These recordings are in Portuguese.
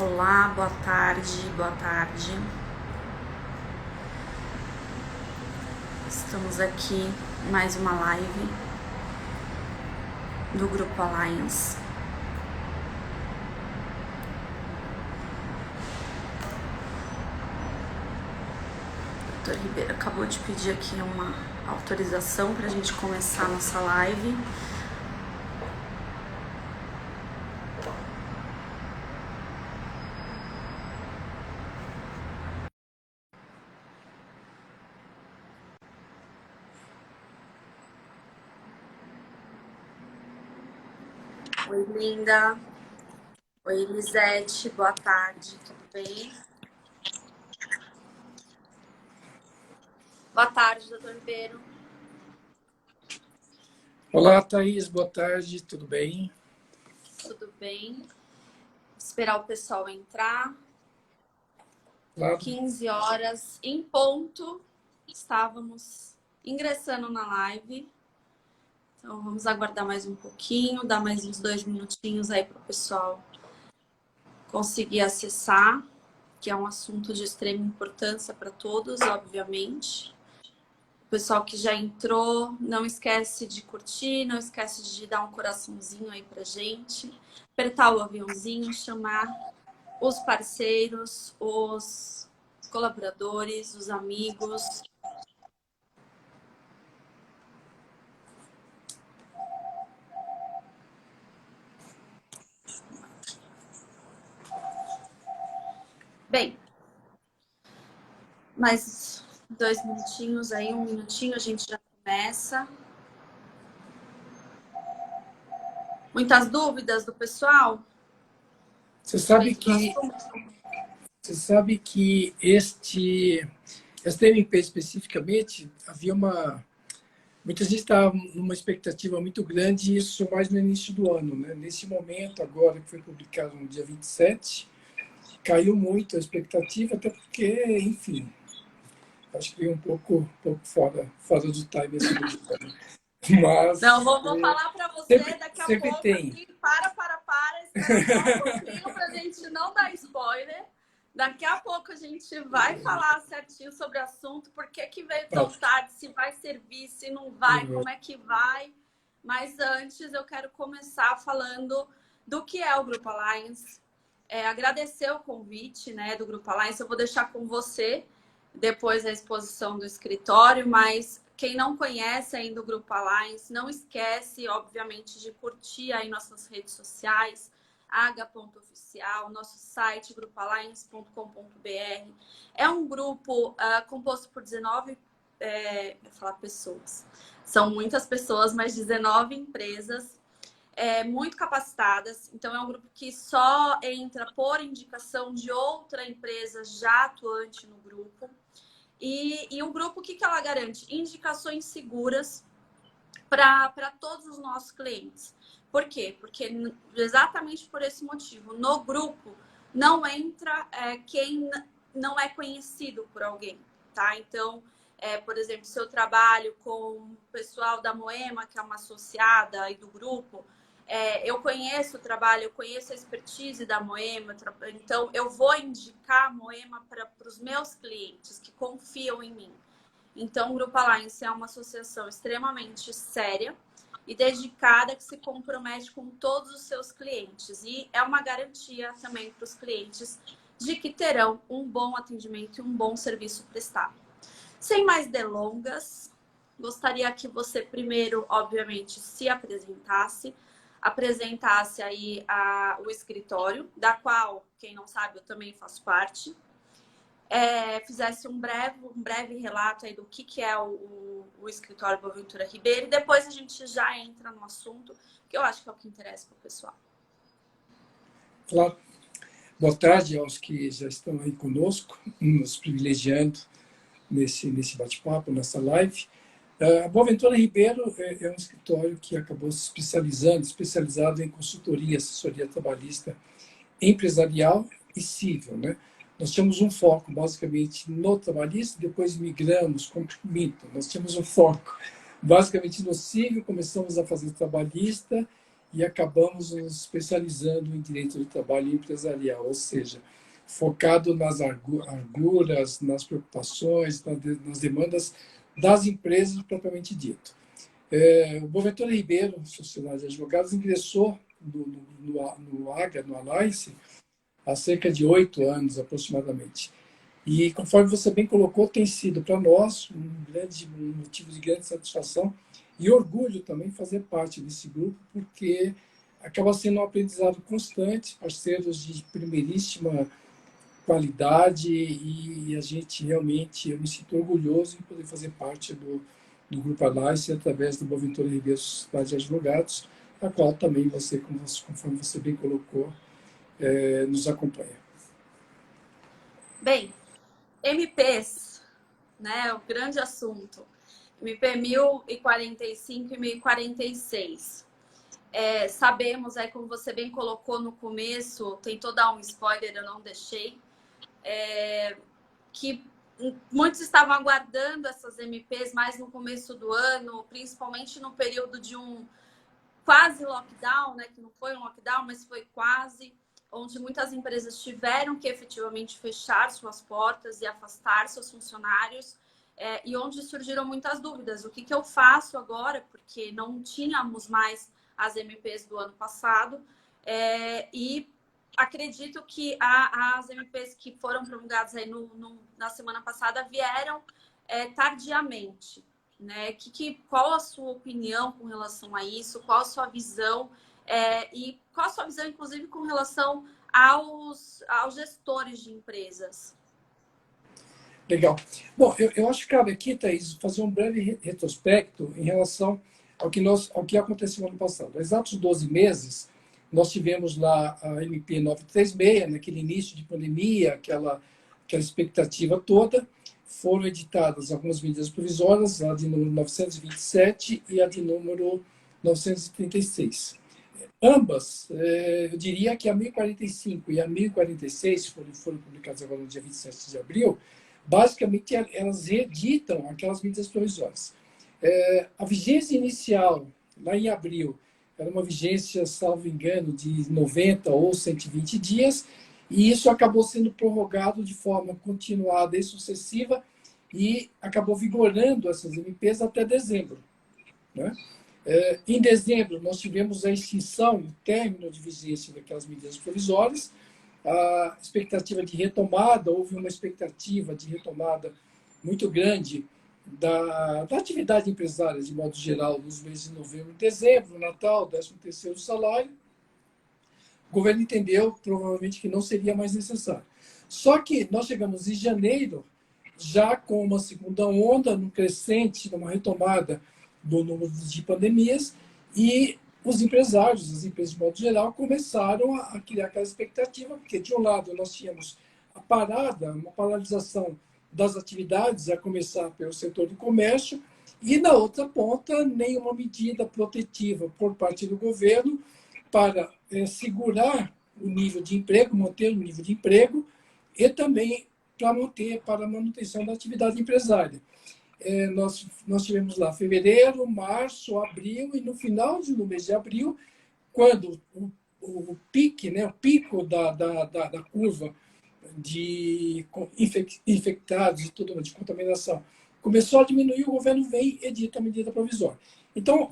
Olá, boa tarde, boa tarde. Estamos aqui em mais uma live do Grupo Alliance. O Dr. Ribeiro acabou de pedir aqui uma autorização para a gente começar a nossa live. Oi, linda. Oi, Elisete. Boa tarde, tudo bem? Boa tarde, doutor Ribeiro. Olá, Thaís. Boa tarde. Tudo bem? Tudo bem? Vou esperar o pessoal entrar. Claro. 15 horas em ponto. Estávamos ingressando na live. Então, vamos aguardar mais um pouquinho, dar mais uns 2 minutinhos aí para o pessoal conseguir acessar, que é um assunto de extrema importância para todos, obviamente. O pessoal que já entrou, não esquece de curtir, não esquece de dar um coraçãozinho aí pra gente, apertar o aviãozinho, chamar os parceiros, os colaboradores, os amigos. Bem, mais 2 minutinhos aí, 1 minutinho, a gente já começa. Muitas dúvidas do pessoal? Você sabe que esta MP especificamente, muita gente estava numa expectativa muito grande, isso mais no início do ano, né? Nesse momento, agora que foi publicado no dia 27, caiu muito a expectativa, até porque, enfim, acho que veio um pouco fora do time essa medida, né? Mas não, vou falar para você daqui a pouco. Tem. Assim, para, espera só um pouquinho para a gente não dar spoiler. Daqui a pouco a gente vai falar certinho sobre o assunto, por que veio tão tarde, se vai servir, se não vai, como é que vai. Mas antes eu quero começar falando do que é o Grupo Alliance. Agradecer o convite, né, do Grupo Alliance. Eu vou deixar com você depois a exposição do escritório, mas quem não conhece ainda o Grupo Alliance, não esquece, obviamente, de curtir aí nossas redes sociais, aga.oficial, nosso site grupoalliance.com.br. É um grupo composto por 19 pessoas. São muitas pessoas, mas 19 empresas muito capacitadas. Então, é um grupo que só entra por indicação de outra empresa já atuante no grupo. E um grupo, o que ela garante? Indicações seguras para todos os nossos clientes. Por quê? Porque exatamente por esse motivo. No grupo não entra quem não é conhecido por alguém, tá? Então, por exemplo, se eu trabalho com o pessoal da Moema, que é uma associada aí do grupo, eu conheço o trabalho, eu conheço a expertise da Moema, então eu vou indicar a Moema para os meus clientes que confiam em mim. Então, o Grupo Alliance é uma associação extremamente séria e dedicada que se compromete com todos os seus clientes. E é uma garantia também para os clientes de que terão um bom atendimento e um bom serviço prestado. Sem mais delongas, gostaria que você primeiro, obviamente, se apresentasse aí o escritório, da qual, quem não sabe, eu também faço parte. Fizesse um breve relato aí do que é o escritório Boaventura Ribeiro, e depois a gente já entra no assunto, que eu acho que é o que interessa para o pessoal. Claro. Boa tarde aos que já estão aí conosco, nos privilegiando nesse bate-papo, nessa live. A Boaventura Ribeiro é um escritório que acabou se especializado em consultoria, assessoria trabalhista empresarial e civil, né? Nós tínhamos um foco, basicamente, no trabalhista, depois migramos, nós tínhamos um foco, basicamente, no civil, começamos a fazer trabalhista, e acabamos nos especializando em direito do trabalho empresarial, ou seja, focado nas arguras, nas preocupações, nas demandas das empresas propriamente dito. O Boaventura Ribeiro, Sociedade de Advogados, ingressou no AGA, no Alliance, há cerca de 8 anos aproximadamente. E, conforme você bem colocou, tem sido para nós um motivo de grande satisfação e orgulho também fazer parte desse grupo, porque acaba sendo um aprendizado constante, parceiros de primeiríssima qualidade, e a gente realmente, eu me sinto orgulhoso em poder fazer parte do Grupo Alliance através do Boaventura Ribeiro Sociedade de Advogados, a qual também você, conforme você bem colocou, nos acompanha. Bem, MPs, né, o grande assunto. MP 1045 e 1046. Sabemos, como você bem colocou no começo, tentou dar um spoiler, eu não deixei, que muitos estavam aguardando essas MPs mais no começo do ano, principalmente no período de um quase lockdown, né, que não foi um lockdown, mas foi quase, onde muitas empresas tiveram que efetivamente fechar suas portas e afastar seus funcionários, e onde surgiram muitas dúvidas. O que eu faço agora? Porque não tínhamos mais as MPs do ano passado, e acredito que as MPs que foram promulgadas aí na semana passada vieram tardiamente. Né? Qual a sua opinião com relação a isso? Qual a sua visão? E qual a sua visão, inclusive, com relação aos gestores de empresas? Legal. Bom, eu acho que cabe aqui, Thaís, fazer um breve retrospecto em relação ao que aconteceu no ano passado. Há exatos 12 meses, nós tivemos lá a MP 936, naquele início de pandemia, aquela expectativa toda. Foram editadas algumas medidas provisórias, a de número 927 e a de número 936. Ambas, eu diria que a 1045 e a 1046, foram publicadas agora no dia 27 de abril, basicamente elas reeditam aquelas medidas provisórias. A vigência inicial, lá em abril, era uma vigência, salvo engano, de 90 ou 120 dias, e isso acabou sendo prorrogado de forma continuada e sucessiva, e acabou vigorando essas MPs até dezembro. Né? Em dezembro, nós tivemos a extinção, o término de vigência daquelas medidas provisórias, a expectativa de retomada, houve uma expectativa de retomada muito grande da atividade empresária, de modo geral, nos meses de novembro e dezembro, Natal, 13º salário. O governo entendeu, provavelmente, que não seria mais necessário. Só que nós chegamos em janeiro, já com uma segunda onda, num crescente, numa retomada do número de pandemias, e os empresários, as empresas de modo geral, começaram a criar aquela expectativa, porque, de um lado, nós tínhamos uma paralisação das atividades, a começar pelo setor do comércio, e, na outra ponta, nenhuma medida protetiva por parte do governo para segurar o nível de emprego, manter o nível de emprego, e também para a manutenção da atividade empresária. Nós tivemos lá fevereiro, março, abril, e no final do mês de abril, quando o pico da curva de infectados e tudo, de contaminação, começou a diminuir, o governo vem e edita a medida provisória. Então,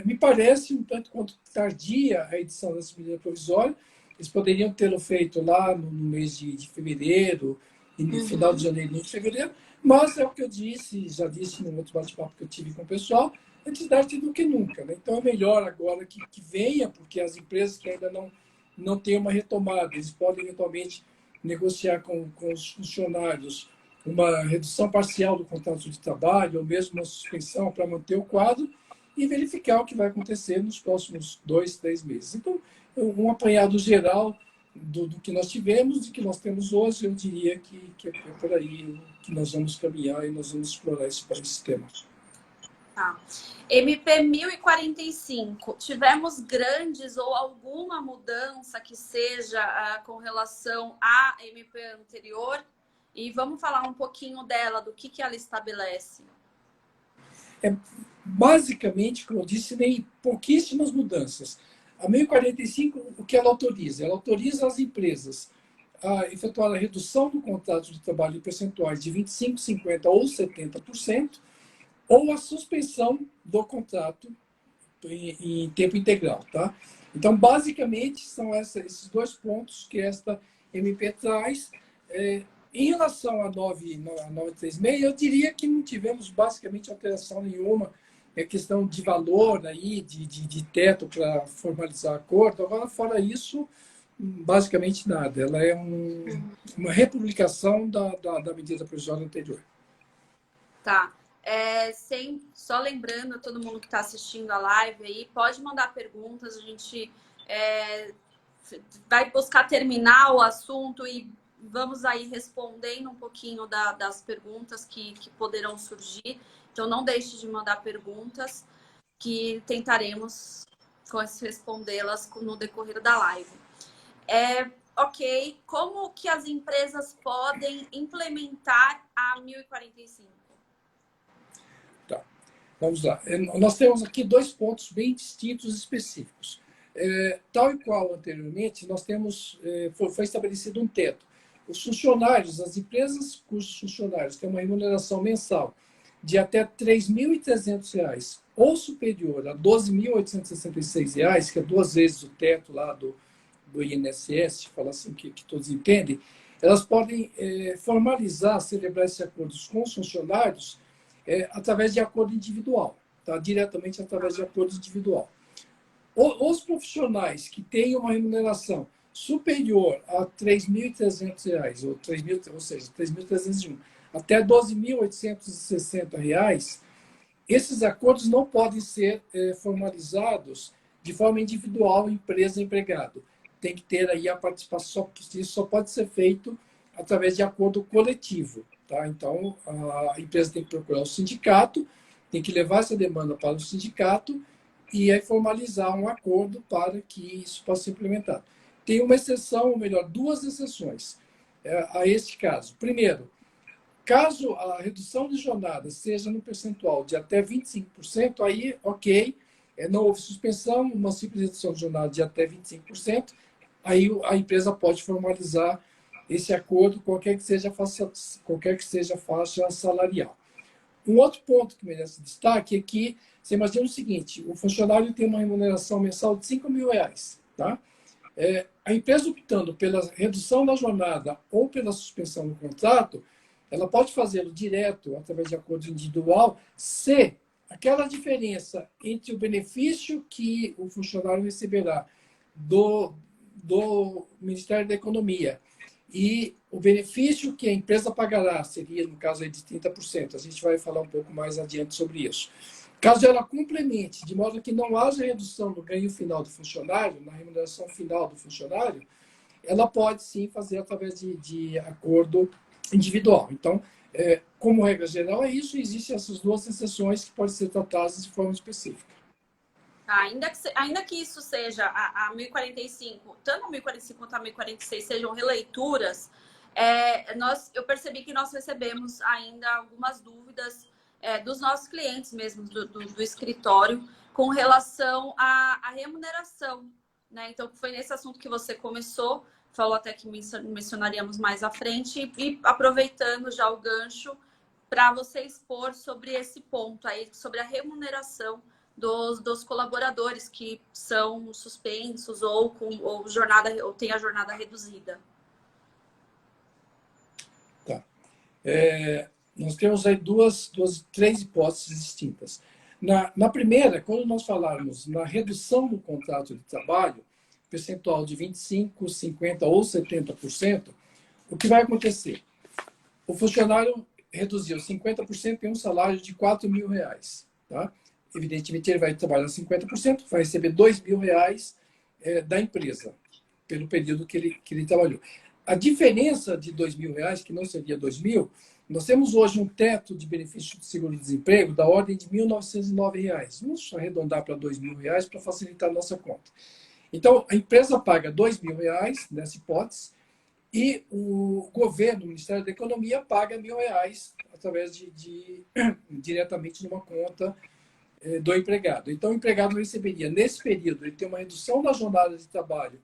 me parece um tanto quanto tardia a edição dessa medida provisória. Eles poderiam tê-lo feito lá no mês de fevereiro, e no final de janeiro, início de fevereiro, mas é o que eu já disse no outro bate-papo que eu tive com o pessoal, antes tarde do que nunca. Né? Então, é melhor agora que venha, porque as empresas que ainda não têm uma retomada, eles podem eventualmente negociar com os funcionários uma redução parcial do contrato de trabalho, ou mesmo uma suspensão para manter o quadro, e verificar o que vai acontecer nos próximos 2, 3 meses. Então, um apanhado geral do que nós tivemos e que nós temos hoje, eu diria que é por aí que nós vamos caminhar e nós vamos explorar esse tema. Tá. MP 1045, tivemos grandes ou alguma mudança que seja com relação à MP anterior? E vamos falar um pouquinho dela, do que ela estabelece. Basicamente, como eu disse, tem pouquíssimas mudanças. A 1045, o que ela autoriza? Ela autoriza as empresas a efetuar a redução do contrato de trabalho em percentuais de 25%, 50% ou 70%, ou a suspensão do contrato em tempo integral. Tá? Então, basicamente, são esses dois pontos que esta MP traz. Em relação à 936, eu diria que não tivemos basicamente alteração nenhuma. É questão de valor, aí, de teto para formalizar acordo. Agora, fora isso, basicamente nada. Ela é uma republicação da medida provisória anterior. Tá. Só lembrando a todo mundo que está assistindo a live aí, pode mandar perguntas, a gente vai buscar terminar o assunto e vamos aí respondendo um pouquinho das perguntas que poderão surgir. Então, não deixe de mandar perguntas, que tentaremos respondê-las no decorrer da live. Ok, como que as empresas podem implementar a 1045? Tá, vamos lá. Nós temos aqui dois pontos bem distintos e específicos. Tal e qual anteriormente, nós temos, foi estabelecido um teto. Os funcionários, as empresas cujos funcionários têm uma remuneração mensal de até R$ 3.300 ou superior a R$ 12.866, que é 2 vezes o teto lá do INSS, fala assim que todos entendem, elas podem formalizar, celebrar esses acordos com os funcionários através de acordo individual, tá? Diretamente através de acordo individual. Os profissionais que têm uma remuneração superior a R$ 3.300, ou seja, 3.301, até R$ 12.860, esses acordos não podem ser formalizados de forma individual, empresa-empregado. Tem que ter aí a participação, isso só pode ser feito através de acordo coletivo. Tá? Então, a empresa tem que procurar o sindicato, tem que levar essa demanda para o sindicato e aí formalizar um acordo para que isso possa ser implementado. Tem uma exceção, ou melhor, duas exceções a este caso. Primeiro, caso a redução de jornada seja no percentual de até 25%, aí, ok, não houve suspensão, uma simples redução de jornada de até 25%, aí a empresa pode formalizar esse acordo, qualquer que seja a faixa salarial. Um outro ponto que merece destaque é que, você imagina o seguinte, o funcionário tem uma remuneração mensal de R$ 5.000, tá? A empresa optando pela redução da jornada ou pela suspensão do contrato, ela pode fazê-lo direto, através de acordo individual, se aquela diferença entre o benefício que o funcionário receberá do Ministério da Economia e o benefício que a empresa pagará, seria, no caso, aí de 30%. A gente vai falar um pouco mais adiante sobre isso. Caso ela complemente, de modo que não haja redução no ganho final do funcionário, na remuneração final do funcionário, ela pode, sim, fazer através de acordo individual. Então, como regra geral, é isso. Existem essas duas exceções que podem ser tratadas de forma específica. Ainda que isso seja a 1045, tanto a 1045 quanto a 1046 sejam releituras, eu percebi que nós recebemos ainda algumas dúvidas dos nossos clientes mesmo, do escritório, com relação à remuneração. Né? Então, foi nesse assunto que você começou, falou até que mencionaríamos mais à frente, e aproveitando já o gancho para você expor sobre esse ponto aí, sobre a remuneração dos colaboradores que são suspensos ou têm a jornada reduzida. Tá. Nós temos aí três hipóteses distintas. Na primeira, quando nós falarmos na redução do contrato de trabalho, percentual de 25%, 50% ou 70%, o que vai acontecer? O funcionário reduziu 50% em um salário de R$ 4.000. Tá? Evidentemente, ele vai trabalhar 50%, vai receber R$ 2.000 da empresa, pelo período que ele trabalhou. A diferença de R$ 2.000, que não seria 2.000, nós temos hoje um teto de benefício de seguro-desemprego da ordem de R$ 1.909. Vamos arredondar para R$ 2.000 para facilitar a nossa conta. Então, a empresa paga R$ 2.000 nessa hipótese e o governo, o Ministério da Economia, paga R$ 1.000 através diretamente de uma conta do empregado. Então, o empregado receberia, nesse período, ele tem uma redução da jornada de trabalho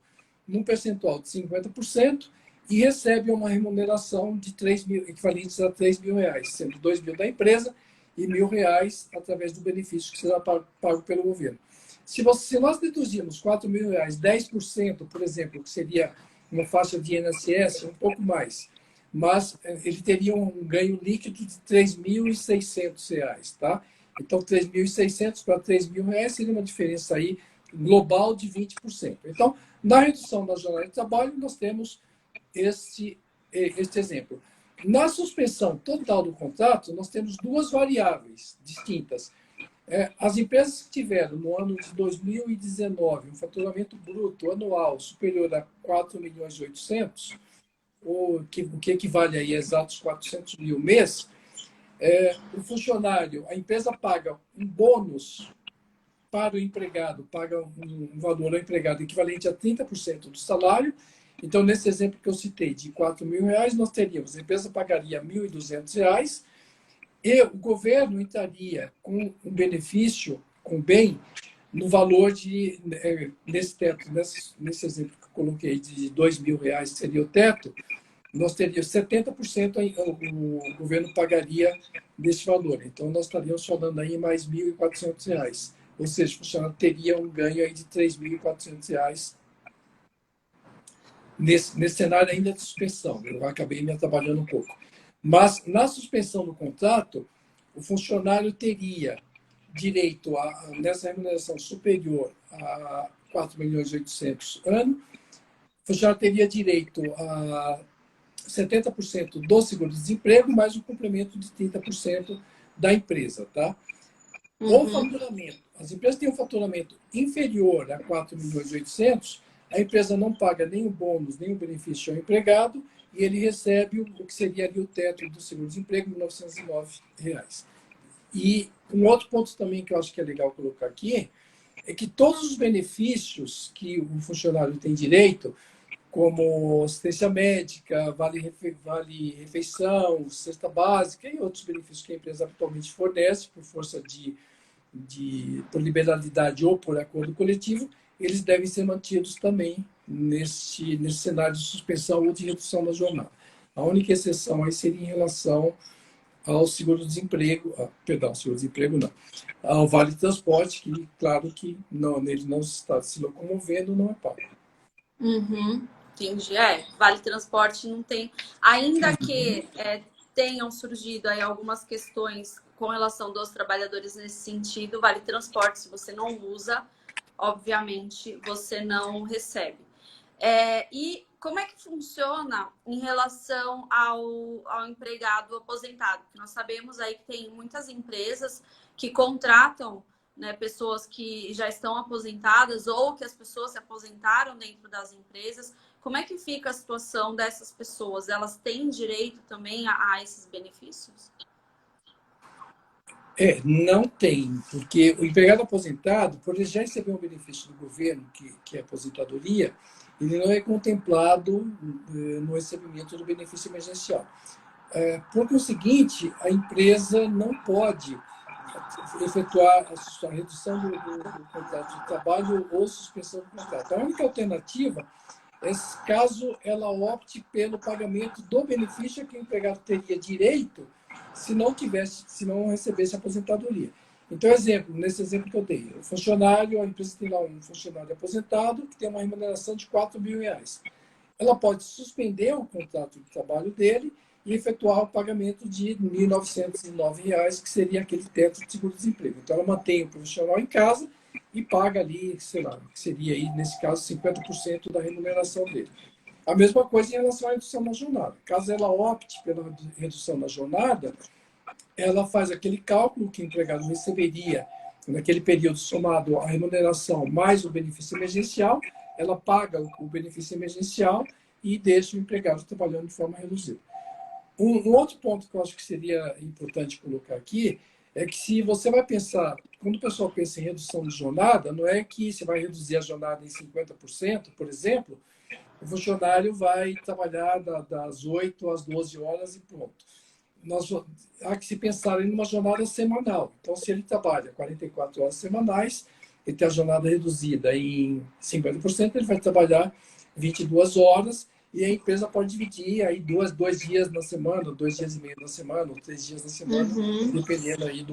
num percentual de 50% e recebe uma remuneração de 3 mil, equivalentes a 3 mil reais, sendo 2 mil da empresa e R$ 1.000 através do benefício que será pago pelo governo. Se nós deduzirmos 4 mil reais, 10%, por exemplo, que seria uma faixa de INSS, um pouco mais, mas ele teria um ganho líquido de R$ 3.600, tá? Então, 3.600 para 3 mil reais seria uma diferença aí global de 20%. Então, na redução da jornada de trabalho, nós temos este exemplo. Na suspensão total do contrato, nós temos duas variáveis distintas. As empresas que tiveram, no ano de 2019, um faturamento bruto anual superior a 4.800.000, o que equivale aí a exatos 400 mil mês, o funcionário, a empresa paga um bônus para o empregado, paga um valor ao empregado equivalente a 30% do salário. Então, nesse exemplo que eu citei, de 4 mil reais, nós teríamos, a empresa pagaria R$ 1.200 e o governo entraria com um benefício, com bem, no valor de, nesse teto, nesse exemplo que eu coloquei, de R$ 2.000, que seria o teto, nós teríamos 70% o governo pagaria desse valor. Então, nós estaríamos falando aí mais R$ 1.400. Ou seja, o funcionário teria um ganho aí de R$ 3.400 nesse cenário ainda de suspensão. Eu acabei me atrapalhando um pouco. Mas, na suspensão do contrato, o funcionário teria direito nessa remuneração superior a 4.800.000 ano, o funcionário teria direito a 70% do seguro-desemprego, mais o complemento de 30% da empresa, tá? O faturamento. As empresas têm um faturamento inferior a 4.800.000, a empresa não paga nem o bônus, nem o benefício ao empregado, e ele recebe o que seria ali o teto do seguro-desemprego, R$ 1.909. E um outro ponto também que eu acho que é legal colocar aqui é que todos os benefícios que o funcionário tem direito, como assistência médica, vale-refeição, cesta básica e outros benefícios que a empresa atualmente fornece por força por liberalidade ou por acordo coletivo, eles devem ser mantidos também nesse cenário de suspensão ou de redução da jornada. A única exceção aí seria em relação ao seguro-desemprego, perdão, seguro-desemprego não, ao vale-transporte, que claro que ele não está se locomovendo, não é pago. Entendi. Vale transporte não tem. Ainda que tenham surgido aí algumas questões com relação dos trabalhadores nesse sentido, vale transporte, se você não usa, obviamente você não recebe. E como é que funciona em relação ao empregado aposentado? Porque nós sabemos aí que tem muitas empresas que contratam, né, pessoas que já estão aposentadas ou que as pessoas se aposentaram dentro das empresas. Como é que fica a situação dessas pessoas? Elas têm direito também a esses benefícios? Não tem, porque o empregado aposentado, por ele já receber um benefício do governo, que é a aposentadoria, ele não é contemplado no recebimento do benefício emergencial. Por conseguinte, a empresa não pode efetuar a redução do contrato de trabalho ou suspensão do contrato. A única alternativa é caso ela opte pelo pagamento do benefício que o empregado teria direito se não recebesse a aposentadoria. Então, nesse exemplo que eu dei, o funcionário, a empresa tem lá um funcionário aposentado que tem uma remuneração de R$ 4.000. Ela pode suspender o contrato de trabalho dele e efetuar o pagamento de R$ 1.909, que seria aquele teto de seguro-desemprego. Então, ela mantém o profissional em casa e paga ali, sei lá, que seria aí, nesse caso, 50% da remuneração dele. A mesma coisa em relação à redução da jornada. Caso ela opte pela redução da jornada, ela faz aquele cálculo que o empregado receberia naquele período somado à remuneração mais o benefício emergencial, ela paga o benefício emergencial e deixa o empregado trabalhando de forma reduzida. Um outro ponto que eu acho que seria importante colocar aqui é que se você vai pensar, quando o pessoal pensa em redução de jornada, não é que você vai reduzir a jornada em 50%, por exemplo, o funcionário vai trabalhar das 8 às 12 horas e pronto. há que se pensar em uma jornada semanal. Então, se ele trabalha 44 horas semanais, ele tem a jornada reduzida em 50%, ele vai trabalhar 22 horas e a empresa pode dividir aí dois dias na semana, 2 dias e meio na semana, ou 3 dias na semana, dependendo aí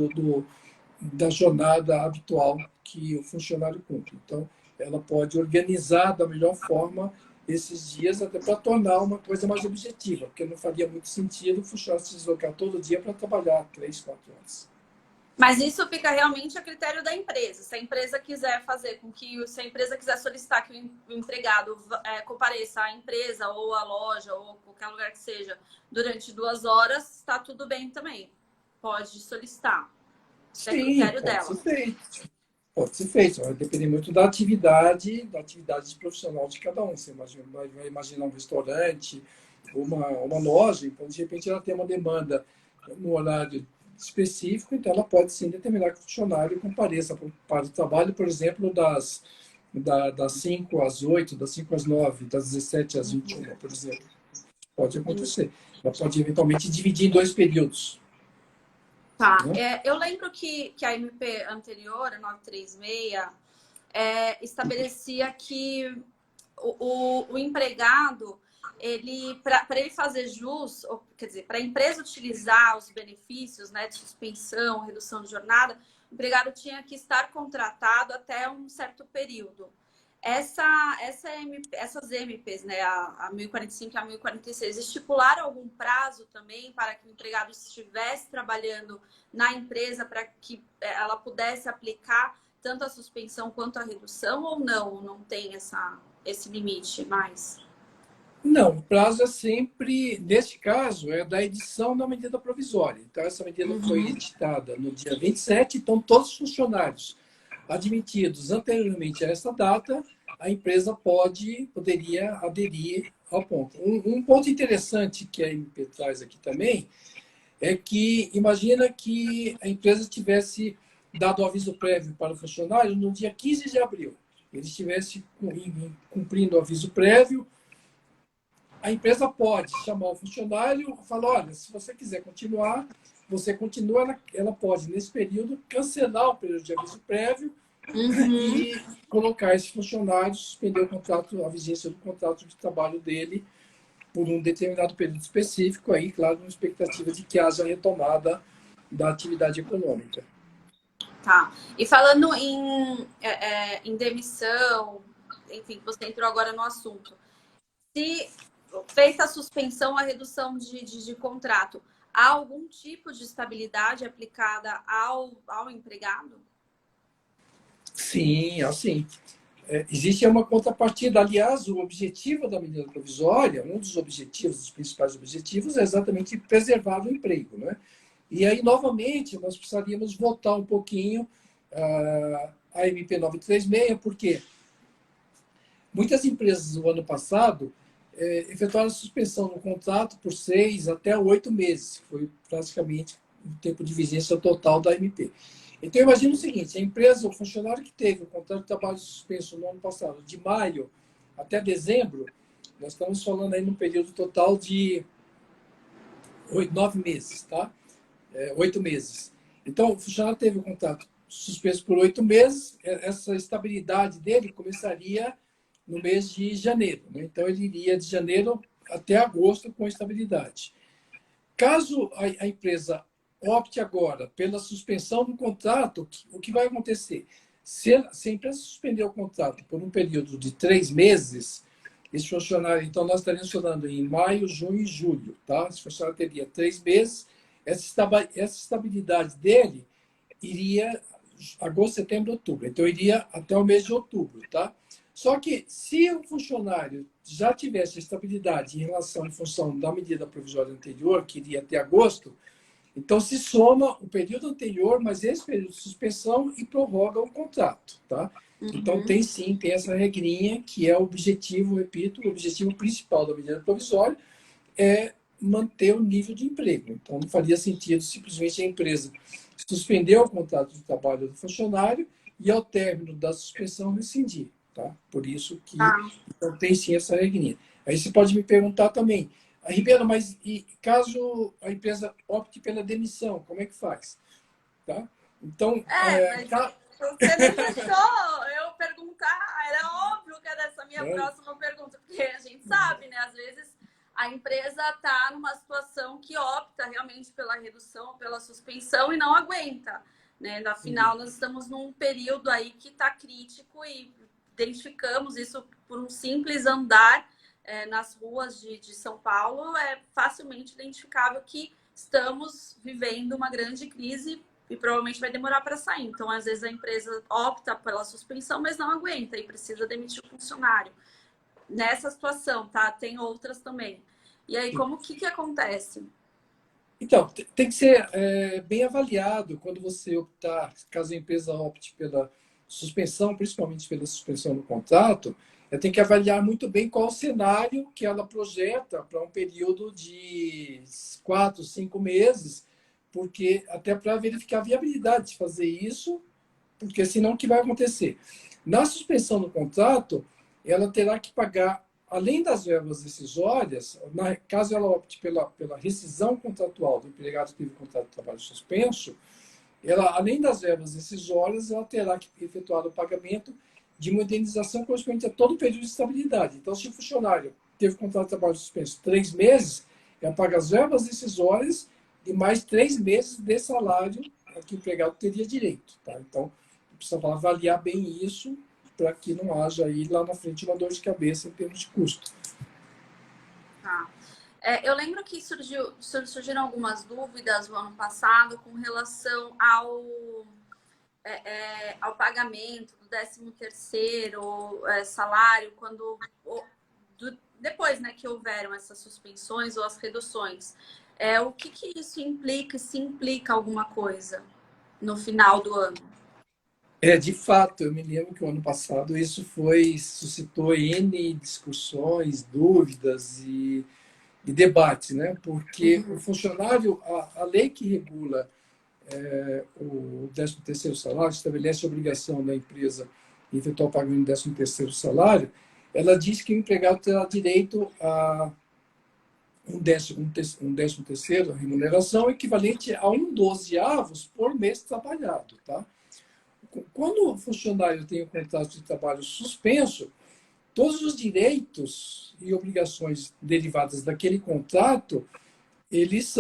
da jornada habitual que o funcionário cumpre. Então, ela pode organizar da melhor forma esses dias até para tornar uma coisa mais objetiva, porque não faria muito sentido o funcionário se deslocar todo dia para trabalhar 3, 4 horas. Mas isso fica realmente a critério da empresa. Se a empresa quiser fazer com que, se a empresa quiser solicitar que o empregado compareça à empresa ou à loja ou qualquer lugar que seja durante 2 horas, está tudo bem também. Pode solicitar. Isso é critério dela. Ser feito. Pode ser feito, vai depender muito da atividade profissional de cada um. Você vai imaginar um restaurante, uma loja, então de repente ela tem uma demanda no horário específico, então ela pode sim determinar que o funcionário compareça para o trabalho, por exemplo, das 5 às 8, das 5 às 9, das 17 às 21, por exemplo. Pode acontecer. Ela pode eventualmente dividir em 2 períodos. Tá. Eu lembro que a MP anterior, a 936, estabelecia que o empregado, para ele fazer jus, quer dizer, para a empresa utilizar os benefícios, né, de suspensão, redução de jornada, o empregado tinha que estar contratado até um certo período. Essas MPs, né, a 1045 e a 1046, estipularam algum prazo também para que o empregado estivesse trabalhando na empresa para que ela pudesse aplicar tanto a suspensão quanto a redução, ou não? Não tem esse limite mais? Não, o prazo é sempre, neste caso, é da edição da medida provisória. Então, essa medida foi editada no dia 27, então todos os funcionários admitidos anteriormente a essa data, a empresa poderia aderir ao ponto. Um ponto interessante que a MP traz aqui também é que imagina que a empresa tivesse dado o aviso prévio para o funcionário no dia 15 de abril. Ele estivesse cumprindo o aviso prévio, a empresa pode chamar o funcionário e falar, olha, se você quiser continuar, você continua, ela pode, nesse período, cancelar o período de aviso prévio e colocar esse funcionário, suspender o contrato, a vigência do contrato de trabalho dele por um determinado período específico, aí, claro, uma expectativa de que haja retomada da atividade econômica. Tá. E falando em demissão, enfim, você entrou agora no assunto. Se feita a suspensão, a redução de contrato, há algum tipo de estabilidade aplicada ao empregado? Sim, assim. Existe uma contrapartida. Aliás, o objetivo da medida provisória, um dos objetivos, dos principais objetivos, é exatamente preservar o emprego, né? E aí, novamente, nós precisaríamos voltar um pouquinho a MP 936, porque muitas empresas, no ano passado, efetuaram suspensão no contrato por 6 até 8 meses. Foi praticamente o tempo de vigência total da MP. Então, imagina o seguinte, a empresa, o funcionário que teve o contrato de trabalho suspenso no ano passado, de maio até dezembro, nós estamos falando aí num período total de 9 meses, tá? 8 meses. Então, o funcionário teve o contrato suspenso por 8 meses, essa estabilidade dele começaria no mês de janeiro, né? Então, ele iria de janeiro até agosto com estabilidade. Caso a empresa opte agora pela suspensão do contrato, o que vai acontecer? Se a empresa suspender o contrato por um período de 3 meses, esse funcionário, então nós estaríamos falando em maio, junho e julho, tá? Esse funcionário teria 3 meses, essa estabilidade dele iria agosto, setembro, outubro. Então, iria até o mês de outubro, tá? Só que, se o funcionário já tivesse estabilidade em relação à função da medida provisória anterior, que iria até agosto, então se soma o período anterior, mas esse período de suspensão e prorroga o contrato, tá? Então, tem essa regrinha, que é o objetivo, repito, o objetivo principal da medida provisória é manter o nível de emprego. Então, não faria sentido simplesmente a empresa suspender o contrato de trabalho do funcionário e, ao término da suspensão, rescindir. Tá? Por isso que então, tem sim essa regrinha. Aí você pode me perguntar também, Ribeiro, mas e caso a empresa opte pela demissão, como é que faz? Tá? Então, Mas você não deixou eu perguntar, era óbvio que era essa minha próxima pergunta, porque a gente sabe, né? Às vezes a empresa está numa situação que opta realmente pela redução, pela suspensão e não aguenta, né? Afinal, nós estamos num período aí que está crítico e identificamos isso por um simples andar nas ruas de São Paulo, é facilmente identificável que estamos vivendo uma grande crise e provavelmente vai demorar para sair. Então, às vezes, a empresa opta pela suspensão, mas não aguenta e precisa demitir o funcionário. Nessa situação, tá? Tem outras também. E aí, como que acontece? Então, tem que ser bem avaliado quando você optar, caso a empresa opte pela suspensão, principalmente pela suspensão do contrato, tem que avaliar muito bem qual o cenário que ela projeta para um período de 4, 5 meses, porque até para verificar a viabilidade de fazer isso, porque senão o que vai acontecer? Na suspensão do contrato, ela terá que pagar, além das verbas decisórias, caso ela opte pela rescisão contratual do empregado que teve contrato de trabalho suspenso, ela, além das verbas decisórias, ela terá que efetuar o pagamento de uma indenização correspondente a todo o período de estabilidade. Então, se o funcionário teve contrato de trabalho suspenso 3 meses, ela paga as verbas decisórias e mais 3 meses de salário que o empregado teria direito. Tá? Então, precisa avaliar bem isso para que não haja aí lá na frente uma dor de cabeça em termos de custo. Tá. Eu lembro que surgiram algumas dúvidas no ano passado com relação ao pagamento do 13º salário, depois, né, que houveram essas suspensões ou as reduções. O que isso implica, se implica alguma coisa no final do ano? De fato, eu me lembro que o ano passado isso suscitou N discussões, dúvidas e debates, né? Porque o funcionário, a lei que regula o 13º salário, estabelece a obrigação da empresa em efetuar o pagamento do 13º salário, ela diz que o empregado terá direito a um 13º remuneração equivalente a 1/12 por mês trabalhado, tá? Quando o funcionário tem o contrato de trabalho suspenso, todos os direitos e obrigações derivadas daquele contrato, eles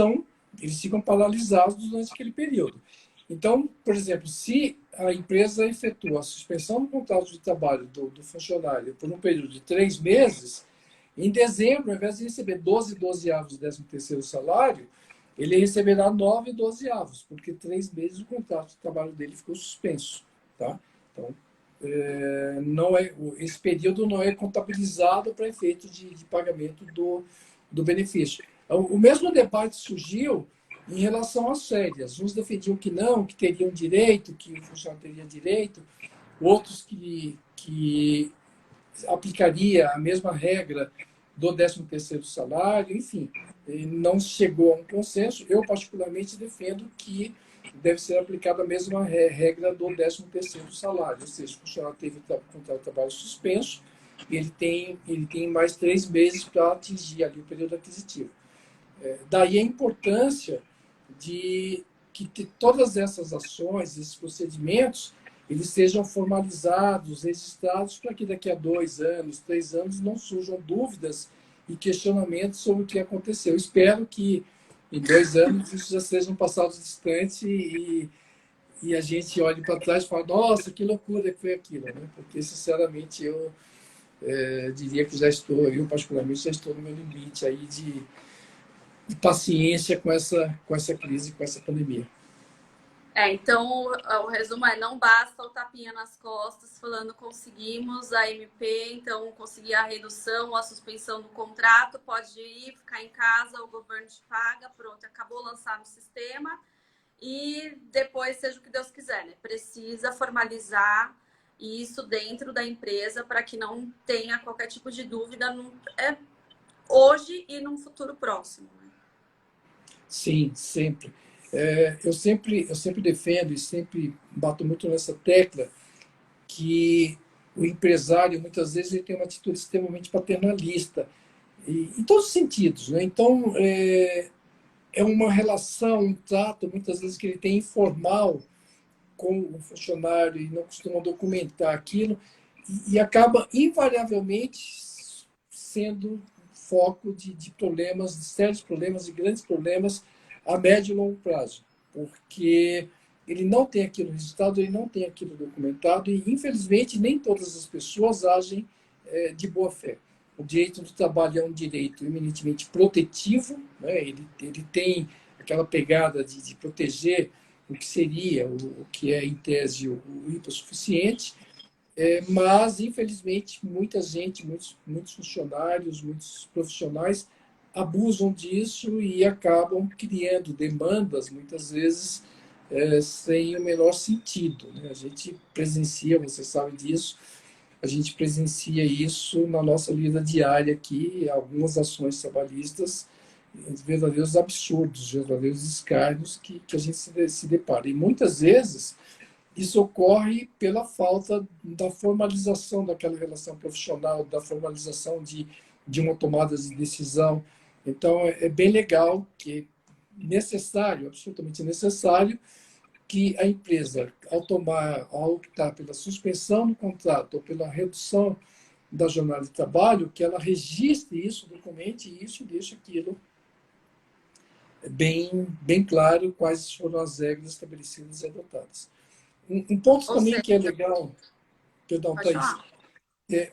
ficam paralisados durante aquele período. Então, por exemplo, se a empresa efetua a suspensão do contrato de trabalho do funcionário por um período de 3 meses, em dezembro, ao invés de receber 12/12 do 13º salário, ele receberá 9/12, porque 3 meses o contrato de trabalho dele ficou suspenso. Tá? Então, esse período não é contabilizado para efeito de pagamento do benefício. O mesmo debate surgiu em relação às férias. Uns defendiam que não, que teriam direito, que o funcionário teria direito, outros que aplicaria a mesma regra do 13º salário, enfim, não chegou a um consenso. Eu, particularmente, defendo que deve ser aplicada a mesma regra do 13º salário, ou seja, o funcionário teve contrato de trabalho suspenso, ele tem mais 3 meses para atingir ali o período aquisitivo. Daí a importância de que todas essas ações, esses procedimentos, eles sejam formalizados, registrados, para que daqui a 2 anos, 3 anos, não surjam dúvidas e questionamentos sobre o que aconteceu. Espero que em 2 anos isso já seja um passado distante e a gente olhe para trás e fale, nossa, que loucura que foi aquilo, né? Porque, sinceramente, eu diria que eu particularmente, já estou no meu limite aí de paciência com essa crise, com essa pandemia. Então, o resumo não basta o tapinha nas costas falando conseguimos a MP, então conseguir a redução ou a suspensão do contrato, pode ir, ficar em casa, o governo te paga, pronto, acabou lançar no sistema e depois seja o que Deus quiser, né? Precisa formalizar isso dentro da empresa para que não tenha qualquer tipo de dúvida hoje e num futuro próximo. Né? Sim, sempre. Eu sempre defendo e sempre bato muito nessa tecla que o empresário, muitas vezes, ele tem uma atitude extremamente paternalista. em todos os sentidos, né? Então, é uma relação, um trato, muitas vezes, que ele tem informal com o funcionário e não costuma documentar aquilo, e acaba, invariavelmente, sendo foco de problemas, de sérios problemas, de grandes problemas a médio e longo prazo, porque ele não tem aquilo registrado, ele não tem aquilo documentado, e, infelizmente, nem todas as pessoas agem de boa fé. O direito do trabalho é um direito eminentemente protetivo, né? Ele tem aquela pegada de proteger o que seria, o que é, em tese, o hipossuficiente, mas, infelizmente, muita gente, muitos funcionários, muitos profissionais abusam disso e acabam criando demandas, muitas vezes, sem o menor sentido, né? A gente presencia, você sabe disso, a gente presencia isso na nossa vida diária aqui, algumas ações trabalhistas, verdadeiros absurdos, verdadeiros escárnios que a gente se depara. E muitas vezes isso ocorre pela falta da formalização daquela relação profissional, da formalização de uma tomada de decisão. Então, é bem legal, que necessário, absolutamente necessário, que a empresa, ao optar pela suspensão do contrato ou pela redução da jornada de trabalho, que ela registre isso, documente isso, deixe aquilo bem claro quais foram as regras estabelecidas e adotadas. Um ponto Ou também seja, que é legal, perdão, pode Thaís, falar.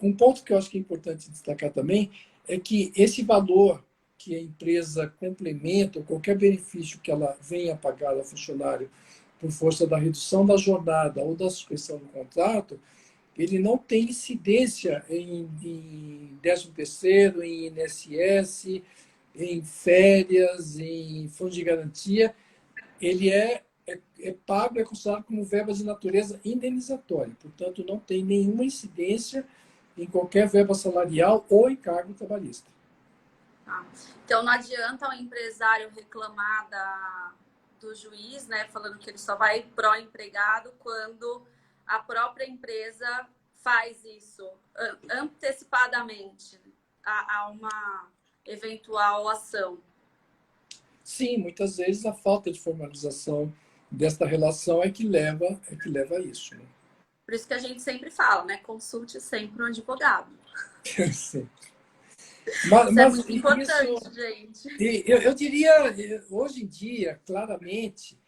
um ponto que eu acho que é importante destacar também é que esse valor que a empresa complementa, ou qualquer benefício que ela venha a pagar ao funcionário por força da redução da jornada ou da suspensão do contrato, ele não tem incidência em 13º, em INSS, em férias, em fundo de garantia. Ele é pago, é considerado como verba de natureza indenizatória. Portanto, não tem nenhuma incidência em qualquer verba salarial ou encargo trabalhista. Tá? Então, não adianta o empresário reclamar do juiz, né, falando que ele só vai pró-empregado quando a própria empresa faz isso antecipadamente a uma eventual ação. Sim, muitas vezes a falta de formalização desta relação é que leva a isso. Né? Por isso que a gente sempre fala, né? Consulte sempre um advogado. Sim. Mas, Isso é mas muito isso, importante, gente. eu diria, hoje em dia, claramente,